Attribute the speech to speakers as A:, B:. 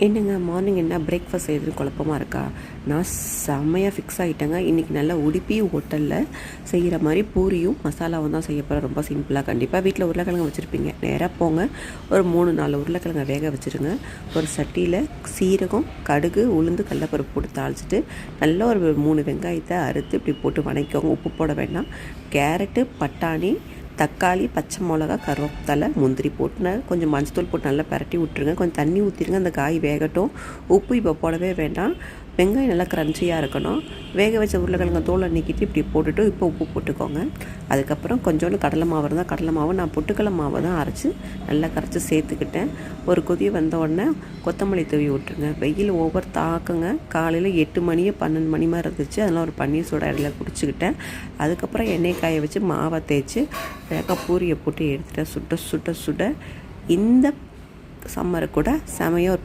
A: என்னங்க மார்னிங் என்ன பிரேக்ஃபாஸ்ட் செய்கிறது குழப்பமாக இருக்கா? நான் செம்மையாக ஃபிக்ஸ் ஆகிட்டேங்க. இன்றைக்கி நல்லா உடுப்பி ஹோட்டலில் செய்கிற மாதிரி பூரியும் மசாலாவும் தான் செய்ய போகிறேன். ரொம்ப சிம்பிளாக. கண்டிப்பாக வீட்டில் உருளைக்கிழங்கு வச்சுருப்பீங்க. நேராக போங்க, ஒரு 3-4 உருளைக்கிழங்கை வேக வச்சுருங்க. ஒரு சட்டியில் சீரகம், கடுகு, உளுந்து, கடலைப்பருப்பு போட்டு தாளிச்சிட்டு நல்லா ஒரு 3 வெங்காயத்தை அறுத்து இப்படி போட்டு வதக்கிக்கோங்க. உப்பு போட வேண்டாம். கேரட்டு, பட்டாணி, தக்காளி, பச்சை மிளகா, கருவேப்பிலை, முந்திரி போட்டு கொஞ்சம் மஞ்சத்தூள் போட்டு நல்லா பரட்டி விட்ருங்க. கொஞ்சம் தண்ணி ஊற்றிடுங்க. அந்த காய் வேகட்டும். உப்பு இப்போ போடவே வேண்டாம். வெங்காயம் நல்லா க்ரன்ச்சியாக இருக்கணும். வேக வச்ச உருளைக்கிழங்கு தோலை நீக்கிட்டு இப்படி போட்டுட்டு இப்போ உப்பு போட்டுக்கோங்க. அதுக்கப்புறம் கொஞ்சோண்டு கடலை மாவு இருந்தால் கடலை மாவு, நான் பொட்டுக்கடலை மாவை தான் அரைச்சி நல்லா கரைச்சி சேர்த்துக்கிட்டேன். ஒரு கொதி வந்த உடனே கொத்தமல்லி தூவி விட்டுருங்க. வெயில் ஓவர் தாக்குங்க. காலையில் 8 மணி 12 மணி மாதிரி இருந்துச்சு. அதெல்லாம் ஒரு பன்னீர் சோடா இடையில குடிச்சிக்கிட்டேன். அதுக்கப்புறம் எண்ணெய் காய வச்சு மாவை தேய்ச்சி வேக பூரியை போட்டு எடுத்துகிட்டேன். சுட சுட சுட இந்த சம்மரை கூட செமையாக ஒரு